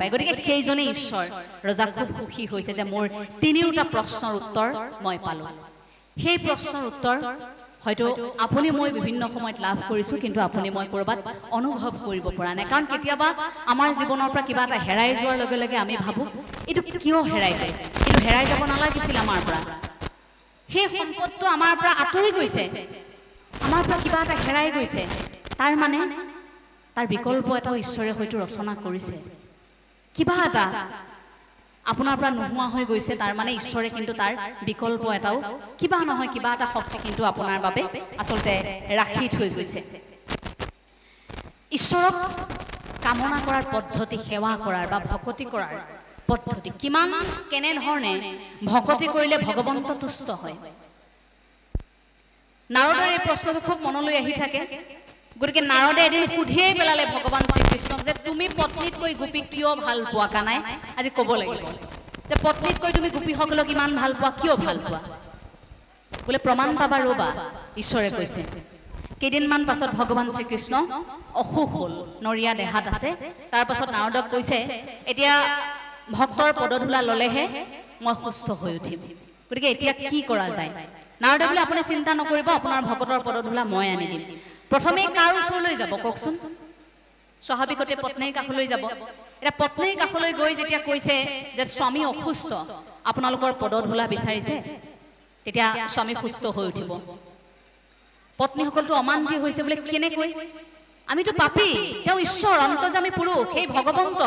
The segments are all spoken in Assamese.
নাপায় গতিকে সেইজনে ঈশ্বৰ ৰজা খুব সুখী হৈছে যে মোৰ তিনিওটা প্ৰশ্নৰ উত্তৰ মই পালো সেই প্ৰশ্নৰ উত্তৰ হয়তো আপুনি মই বিভিন্ন সময়ত লাভ কৰিছো কিন্তু আপুনি মই কৰবাত অনুভৱ কৰিব পৰা নাই কাৰণ কেতিয়াবা আমাৰ জীৱনৰ পৰা কিবা এটা হেৰাই যোৱাৰ লগে লগে আমি ভাবো এটো কিয় হেৰাই গ'ল এটো হেৰাই যাব নালাগিছিল আমাৰ পৰা সেই সম্পদটো আমাৰ পৰা আঁতৰি গৈছে আমাৰ পৰা কিবা এটা হেৰাই গৈছে তাৰ মানে তাৰ বিকল্প এটা ঈশ্বৰে হয়তো ৰচনা কৰিছে কিবা এটা আপোনাৰ পৰা নোহোৱা হৈ গৈছে তাৰ মানে ঈশ্বৰে কিন্তু তাৰ বিকল্প এটাও কিবা নহয় কিবা এটা শক্তি কিন্তু আপোনাৰ বাবে আসলতে ৰাখি থৈ গৈছে ঈশ্বৰক কামনা কৰাৰ পদ্ধতি সেৱা কৰাৰ বা ভক্তি কৰাৰ পদ্ধতি কিমান কেনে ধৰণে ভক্তি কৰিলে ভগৱন্ত তুষ্ট হয় নাৰদৰ এই প্ৰশ্নটো খুব মনলৈ আহি থাকে গতিকে নাৰদে এদিন সুধিয়ে পেলালে ভগৱান শ্ৰীকৃষ্ণক যে তুমি পত্নীতকৈ গোপী কিয় ভাল পোৱা কানাই আজি ক'ব লাগিব যে পত্নীতকৈ তুমি গোপীসকলক ইমান ভাল পোৱা কিয় ভাল পোৱা বোলে প্ৰমাণ পাবা ৰবা ঈশ্বৰে কৈছে কেইদিনমান পাছত ভগৱান শ্ৰীকৃষ্ণ অসুখ হ'ল নৰিয়া দেহাত আছে তাৰ পাছত নাৰদক কৈছে এতিয়া ভক্তৰ পদধূলা ললেহে মই সুস্থ হৈ উঠিম গতিকে এতিয়া কি কৰা যায় নাৰদে বোলে আপুনি চিন্তা নকৰিব আপোনাৰ ভক্তৰ পদধূলা মই আনি দিম প্ৰথমে কাৰ ওচৰলৈ যাব কওকচোন স্বাভাৱিকতে পত্নীৰ কাষলৈ যাব এটা পত্নীৰ কাষলৈ গৈ যেতিয়া কৈছে যে স্বামী অসুস্থ আপোনালোকৰ পদধূলা বিচাৰিছে তেতিয়া স্বামী সুস্থ হৈ উঠিব পত্নীসকলটো অমান্তি হৈছে বোলে কেনেকৈ আমিতো পাপী তেওঁ ঈশ্বৰ অন্তৰ্যামী পুৰুষ সেই ভগৱন্ত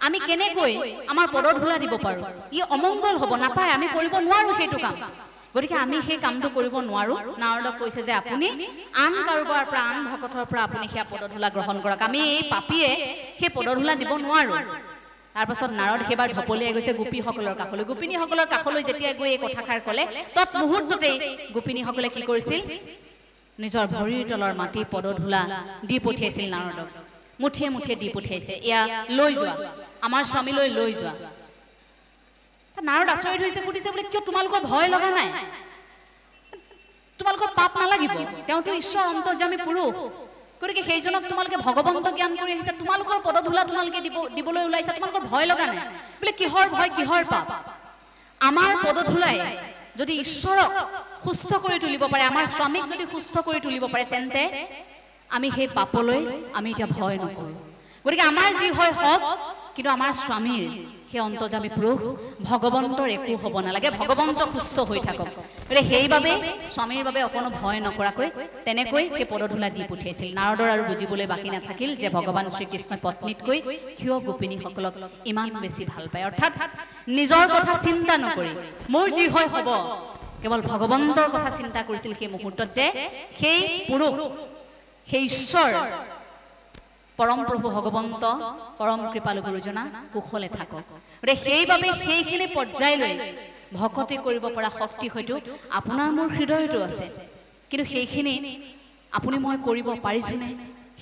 আমি কেনেকৈ আমাৰ পদধূলা দিব পাৰো ই অমংগল হ'ব নাপায় আমি কৰিব নোৱাৰো সেইটো কাম গতিকে আমি সেই কামটো কৰিব নোৱাৰো নাৰদক কৈছে যে আপুনি আন কাৰোবাৰ পৰা আন ভকতৰ পৰা আপুনি সেই পদধূলা গ্ৰহণ কৰক আমি এই পাপীয়ে সেই পদধূলা দিব নোৱাৰো তাৰ পাছত নাৰদ সেইবাৰ ঢপলিয়াই গৈছে গোপীসকলৰ কাষলৈ গোপিনীসকলৰ কাষলৈ যেতিয়া গৈ এই কথাষাৰ ক'লে তৎ মুহূৰ্ততে গোপিনীসকলে কি কৰিছিল নিজৰ ভৰিৰ তলৰ মাটি পদধূলা দি পঠিয়াইছিল নাৰদক মুঠিয়ে মুঠিয়ে দি পঠিয়াইছে এয়া লৈ যোৱা আমাৰ স্বামীলৈ লৈ যোৱা নাৰদ আচৰিত হৈছে সুধিছে বোলে কিয় তোমালোকৰ ভয় লগা নাই তোমালোকৰ পাপ নালাগিব তেওঁতো ঈশ্বৰ অন্তৰ্যামী পুৰুষ গতিকে সেইজনক তোমালোকে ভগৱন্ত জ্ঞান কৰি আহিছে তোমালোকৰ পদধূলা তোমালোকে দিবলৈ ওলাইছে তোমালোকৰ ভয় লগা নাই বোলে কিহৰ ভয় কিহৰ পাপ আমাৰ পদধূলাই যদি ঈশ্বৰক সুস্থ কৰি তুলিব পাৰে আমাৰ স্বামীক যদি সুস্থ কৰি তুলিব পাৰে তেন্তে আমি সেই পাপলৈ আমি এতিয়া ভয় নকৰো গতিকে আমাৰ যি হয় হওক কিন্তু আমাৰ স্বামীৰ সেই অন্তৰ্যামী পুৰুষ ভগৱন্তৰ একো হ'ব নালাগে ভগৱন্ত সুস্থ হৈ থাকক গতিকে সেইবাবে স্বামীৰ বাবে অকণো ভয় নকৰাকৈ তেনেকৈ সেই পদধূলা দি পঠিয়াইছিল নাৰদৰ আৰু বুজিবলৈ বাকী নাথাকিল যে ভগৱান শ্ৰীকৃষ্ণই পত্নীতকৈ কিয় গোপিনীসকলক ইমান বেছি ভাল পায় অৰ্থাৎ নিজৰ কথা চিন্তা নকৰি মোৰ যি হয় হ'ব কেৱল ভগৱন্তৰ কথা চিন্তা কৰিছিল সেই মুহূৰ্তত যে সেই পুৰুষ সেই ঈশ্বৰ পৰম প্ৰভু ভগৱন্ত পৰম কৃপালু গুৰুজনা কুশলে থাকক গতিকে সেইবাবে সেইখিনি পৰ্যায়লৈ ভক্তি কৰিব পৰা শক্তি হয়তো আপোনাৰ মোৰ হৃদয়তো আছে কিন্তু সেইখিনি আপুনি মই কৰিব পাৰিছোনে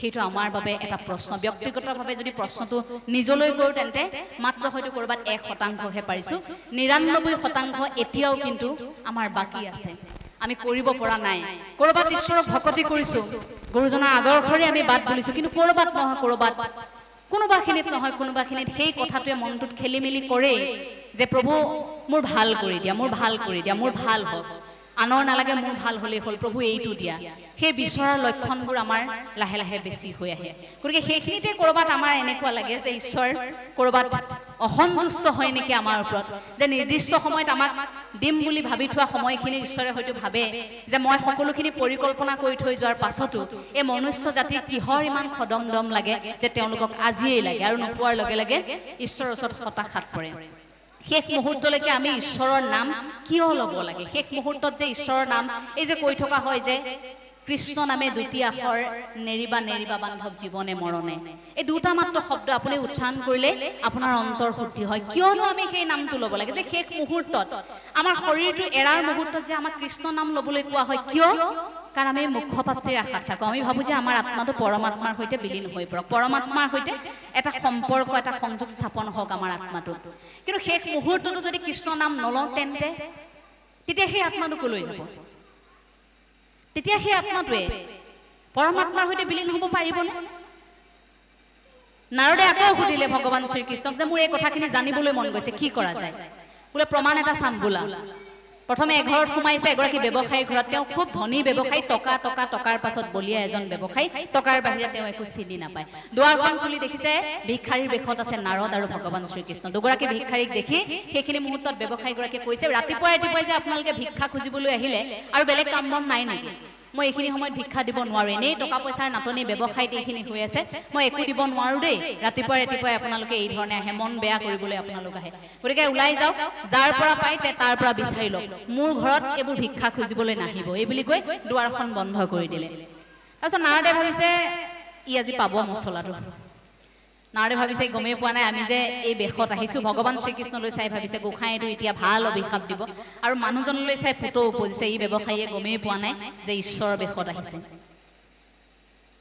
সেইটো আমাৰ বাবে এটা প্ৰশ্ন ব্যক্তিগতভাৱে যদি প্ৰশ্নটো নিজলৈ কৰো তেন্তে মাত্ৰ হয়তো কৰবাত 1% হে পাৰিছো 99% এতিয়াও কিন্তু আমাৰ বাকি আছে আমি কৰিব পৰা নাই কৰবাত ঈশ্বৰক ভক্তি কৰিছো গুৰুজনাৰ আদৰ্শৰে আমি বাদ বুলিছো কিন্তু কৰবাত নহয় কৰবাত কোনোবাখিনিত নহয় কোনোবাখিনিত সেই কথাটোৱে মনটোত খেলিমেলি কৰে যে প্ৰভু মোৰ ভাল কৰি দিয়া মোৰ ভাল কৰি দিয়া মোৰ ভাল হওক আনৰ নালাগে মোৰ ভাল হলেই হ'ল প্ৰভু এইটো দিয়া সেই বিচৰাৰ লক্ষণবোৰ আমাৰ লাহে লাহে বেছি হৈ আহে গতিকে সেইখিনিতে কৰবাত আমাৰ এনেকুৱা লাগে যে ঈশ্বৰ কৰবাত অসন্তুষ্ট হয় নেকি আমাৰ ওপৰত যে নিৰ্দিষ্ট সময়ত আমাক দিম বুলি ভাবি থোৱা সময়খিনি ঈশ্বৰে হয়তো ভাবে যে মই সকলোখিনি পৰিকল্পনা কৰি থৈ যোৱাৰ পাছতো এই মনুষ্য জাতি কিহৰ ইমান খদমদম লাগে যে তেওঁলোকক আজিয়েই লাগে আৰু নোপোৱাৰ লগে লগে ঈশ্বৰৰ ওচৰত হতাশাত পৰে শেষ মুহূৰ্তলৈকে আমি ঈশ্বৰৰ নাম কিয় ল'ব লাগে শেষ মুহূৰ্তত যে ঈশ্বৰৰ নাম এই যে কৈ থকা হয় যে কৃষ্ণ নামে দুটি আখৰ নেৰিবা নেৰিবা বান্ধৱ জীৱনে মৰণে এই দুটা মাত্ৰ শব্দ আপুনি উচ্চাৰণ কৰিলে আপোনাৰ অন্তৰ শুদ্ধি হয় কিয়নো আমি সেই নামটো ল'ব লাগে যে শেষ মুহূৰ্তত আমাৰ শৰীৰটো এৰাৰ মুহূৰ্তত যে আমাক কৃষ্ণ নাম ল'বলৈ কোৱা হয় কিয় কাৰণ আমি মুখ্যপ্ৰাপ্তিৰ আশাত থাকোঁ আমি ভাবোঁ যে আমাৰ আত্মাটো পৰমাত্মাৰ সৈতে বিলীন হৈ পৰক পৰমাত্মাৰ সৈতে এটা সম্পৰ্ক এটা সংযোগ স্থাপন হওক আমাৰ আত্মাটোত কিন্তু শেষ মুহূৰ্ততো যদি কৃষ্ণ নাম নলওঁ তেন্তে তেতিয়া সেই আত্মাটো কলৈ যাব তেতিয়া সেই আত্মাটোৱে পৰমাত্মাৰ সৈতে বিলীন হ'ব পাৰিবনে নাৰদে আকৌ সুধিলে ভগৱান শ্ৰীকৃষ্ণক যে মোৰ এই কথাখিনি জানিবলৈ মন গৈছে কি কৰা যায় বোলে প্ৰমাণ এটা চাম বোলা প্ৰথমে এঘৰত সোমাইছে এগৰাকী ব্যৱসায়ীৰ ঘৰত তেওঁ খুব ধনী ব্যৱসায়ী টকাৰ পাছত বলিয়া এজন ব্যৱসায়ী টকাৰ বাহিৰে তেওঁ একো চিনি নাপায় দুৱাৰখন খুলি দেখিছে ভিক্ষাৰীৰ বেশত আছে নাৰদ আৰু ভগৱান শ্ৰীকৃষ্ণ দুগৰাকী ভিক্ষাৰীক দেখি সেইখিনি মুহূৰ্তত ব্যৱসায়ীগৰাকীয়ে কৈছে ৰাতিপুৱাই যে আপোনালোকে ভিক্ষা খুজিবলৈ আহিলে আৰু বেলেগ কাম বন নাই নেকি মই এইখিনি সময়ত ভিক্ষা দিব নোৱাৰো এনেই টকা পইচাৰ নাটনি ব্যৱসায়ত এইখিনি হৈ আছে মই একো দিব নোৱাৰো দেই ৰাতিপুৱাই আপোনালোকে এই ধৰণে আহে মন বেয়া কৰিবলৈ আপোনালোক আহে গতিকে ওলাই যাওক যাৰ পৰা পায় তাৰ পৰা বিচাৰি লওক মোৰ ঘৰত এইবোৰ ভিক্ষা খুজিবলৈ নাহিব এই বুলি কৈ দুৱাৰখন বন্ধ কৰি দিলে তাৰপিছত নাৰদে ভাবিছে ই আজি পাব মছলাটো নাৰদে ভাবিছে গমেই পোৱা নাই আমি যে এই বেশত আহিছো ভগৱান শ্ৰীকৃষ্ণলৈ চাই ভাবিছে গোসাঁইটো এতিয়া ভাল অভিশাপ দিব আৰু মানুহজনলৈ চাই ফুটো উপজিছে এই ব্যৱসায়ীয়ে গমেই পোৱা নাই যে ঈশ্বৰৰ বেশত আহিছে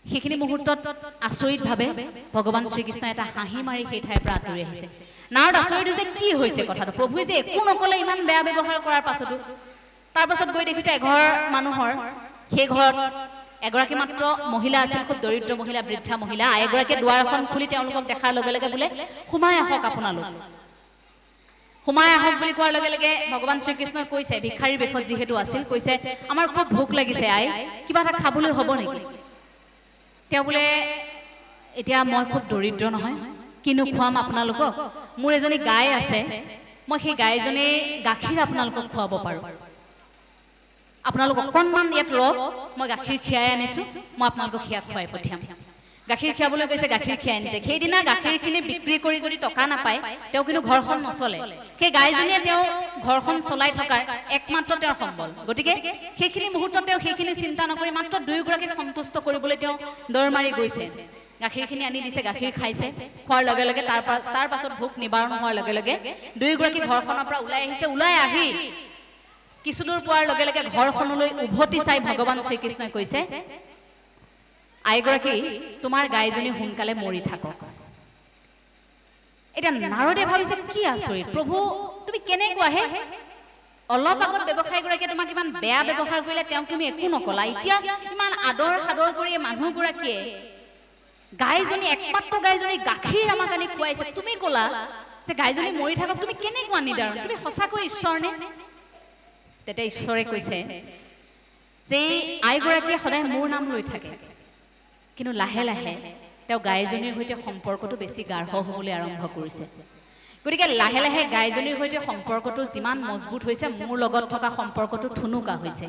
সেইখিনি মুহূৰ্তত আচৰিতভাৱে ভগৱান শ্ৰীকৃষ্ণ এটা হাঁহি মাৰি সেই ঠাইৰ পৰা আঁতৰি আহিছে নাৰদ আচৰিত হৈছে কি হৈছে কথাটো প্ৰভুৱে যে একো নকলে ইমান বেয়া ব্যৱহাৰ কৰাৰ পাছতো তাৰ পাছত গৈ দেখিছে এঘৰ মানুহৰ সেই ঘৰত এগৰাকী মাত্ৰ মহিলা আছিল খুব দৰিদ্ৰ মহিলা বৃদ্ধা মহিলা এগৰাকী দুৱাৰখন খুলি তেওঁলোকক দেখাৰ লগে লগে বোলে সোমাই আহক আপোনালোক সোমাই আহক বুলি কোৱাৰ লগে লগে ভগৱান শ্ৰীকৃষ্ণই কৈছে ভিক্ষাৰীৰ বেশত যিহেতু আছিল কৈছে আমাৰ খুব ভোক লাগিছে আই কিবা এটা খাবলৈ হ'ব নেকি তেওঁ বোলে এতিয়া মই খুব দৰিদ্ৰ নহয় কিনো খুৱাম আপোনালোকক মোৰ এজনী গাই আছে মই সেই গাইজনী গাখীৰ আপোনালোকক খুৱাব পাৰো আপোনালোক অকণমান ইয়াত ৰওক মই গাখীৰ খিয়াই আনিছো মই আপোনালোকক খিয়া খুৱাই পঠিয়াম গাখীৰ খিয়াবলৈ গৈছে গাখীৰ খিয়াই আনিছে সেইদিনা গাখীৰখিনি বিক্ৰী কৰি যদি টকা নাপায় তেওঁ কিন্তু ঘৰখন নচলে সেই গাইজনীয়ে তেওঁ ঘৰখন চলাই থকাৰ একমাত্ৰ তেওঁৰ সম্বল গতিকে সেইখিনি মুহূৰ্তত তেওঁ সেইখিনি চিন্তা নকৰি মাত্ৰ দুয়োগৰাকীক সন্তুষ্ট কৰিবলৈ তেওঁ দৌৰ মাৰি গৈছে গাখীৰখিনি আনি দিছে গাখীৰ খাইছে খোৱাৰ লগে লগে তাৰ পাছত ভোক নিবাৰণ হোৱাৰ লগে লগে দুয়োগৰাকী ঘৰখনৰ পৰা ওলাই আহিছে ওলাই আহি কিছুদূৰ পোৱাৰ লগে লগে ঘৰখনলৈ উভতি চাই ভগৱান শ্ৰীকৃষ্ণই কৈছে আইগৰাকী তোমাৰ গাইজনী সোনকালে মৰি থাকক এটা নাৰদে ভাবিছে কি আচৰিত প্ৰভু তুমি কেনেকুৱা হে অলপ আগত ব্যৱসায়ীগৰাকীয়ে তোমাক ইমান বেয়া ব্যৱহাৰ কৰিলে তেওঁক তুমি একো নকলা এতিয়া ইমান আদৰ সাদৰ কৰি মানুহগৰাকীয়ে গাইজনী একমাত্ৰ গাইজনী গাখীৰ আমাক আনি খুৱাইছে তুমি কলা যে গাইজনী মৰি থাকক তুমি কেনেকুৱা নিদাৰণ তুমি সঁচাকৈ ঈশ্বৰ নে তেতিয়া ঈশ্বৰে কৈছে যে আইগৰাকীয়ে সদায় মোৰ নাম লৈ থাকে কিন্তু লাহে লাহে তেওঁ গাইজনীৰ সৈতে সম্পৰ্কটো বেছি গাঢ় হ'বলৈ আৰম্ভ কৰিছে গতিকে লাহে লাহে গাইজনীৰ সৈতে সম্পৰ্কটো যিমান মজবুত হৈছে মোৰ লগত থকা সম্পৰ্কটো ঠুনুকা হৈছে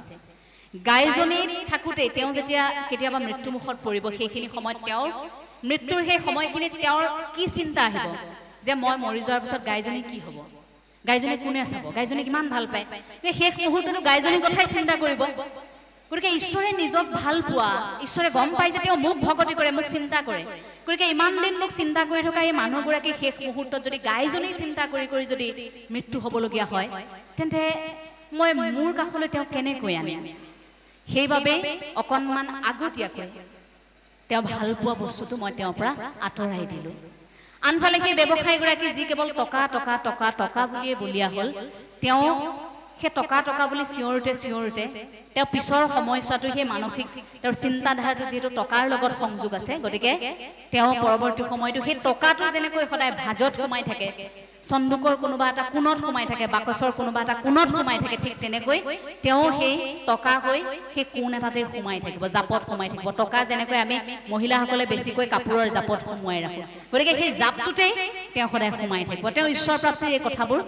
গাইজনী থাকোঁতে তেওঁ যেতিয়া কেতিয়াবা মৃত্যুমুখত পৰিব সেইখিনি সময়ত তেওঁৰ মৃত্যুৰ সেই সময়খিনিত তেওঁৰ কি চিন্তা আহিব যে মই মৰি যোৱাৰ পিছত গাইজনী কি হ'ব গাইজনী কোনে চাব গাইজনী কিমান ভাল পায় শেষ মুহূৰ্ততো গাইজনীৰ কথাই চিন্তা কৰিব গতিকে ঈশ্বৰে নিজক ভাল পোৱা ঈশ্বৰে গম পাই যে তেওঁ মোক ভকতি কৰে মোক চিন্তা কৰে গতিকে ইমান দিন মোক চিন্তা কৰি থকা এই মানুহগৰাকী শেষ মুহূৰ্তত যদি গাইজনী চিন্তা কৰি কৰি যদি মৃত্যু হ'বলগীয়া হয় তেন্তে মই মোৰ কাষলৈ তেওঁ কেনেকৈ আনিম সেইবাবে অকণমান আগতীয়াকৈ তেওঁ ভাল পোৱা বস্তুটো মই তেওঁৰ পৰা আঁতৰাই দিলোঁ আনফালে সেই ব্যৱসায়ীগৰাকী যি কেৱল টকা টকা টকা টকা বুলিয়ে বলিয়া হ'ল তেওঁ সেই টকা টকা বুলি চিঞৰোতে তেওঁ পিছৰ সময়ছোৱাটো সেই মানসিক তেওঁৰ চিন্তাধাৰাটো যিহেতু টকাৰ লগত সংযোগ আছে গতিকে তেওঁ পৰৱৰ্তী সময়টো সেই টকাটো যেনেকৈ সদায় ভাজত সোমাই থাকে চন্দুকৰ কোনোবা এটা কোণত সোমাই থাকে বাকচৰ কোনোবা এটা কোণত সোমাই থাকে ঠিক তেনেকৈ তেওঁ সেই টকা হৈ সেই কোণ এটাতে সোমাই থাকিব জাপত সোমাই থাকিব টকা যেনেকৈ আমি মহিলাসকলে বেছিকৈ কাপোৰৰ জাপত সোমোৱাই ৰাখোঁ গতিকে সেই জাপটোতেই তেওঁ সদায় সোমাই থাকিব তেওঁ ঈশ্বৰ প্ৰাপ্তিৰ এই কথাবোৰ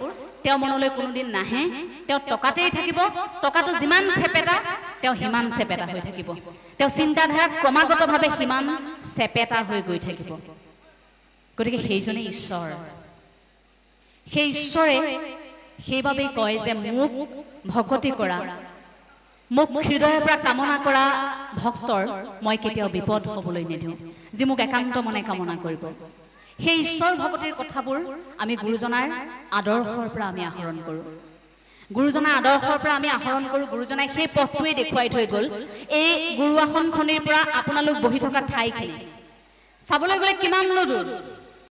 তেওঁ মনলৈ কোনোদিন নাহে তেওঁ টকাতেই থাকিব টকাটো যিমান চেপেটা তেওঁ সিমান চেপেটা হৈ থাকিব তেওঁ চিন্তাধাৰা ক্ৰমাগতভাৱে সিমান চেপেটা হৈ গৈ থাকিব গতিকে সেইজনে ঈশ্বৰ সেই ঈশ্বৰে সেইবাবেই কয় যে মোক ভকতি কৰা মোক হৃদয়ৰ পৰা কামনা কৰা ভক্তৰ মই কেতিয়াও বিপদ হ'বলৈ নিদিওঁ যি মোক একান্ত মনে কামনা কৰিব সেই ঈশ্বৰ ভকতিৰ কথাবোৰ আমি গুৰুজনাৰ আদৰ্শৰ পৰা আমি আহৰণ কৰোঁ গুৰুজনাৰ আদৰ্শৰ পৰা আমি আহৰণ কৰোঁ গুৰুজনাই সেই পথটোৱে দেখুৱাই থৈ গ'ল এই গুৰু আসনখনিৰ পৰা আপোনালোক বহি থকা ঠাইখিনি চাবলৈ গ'লে কিমান দূৰ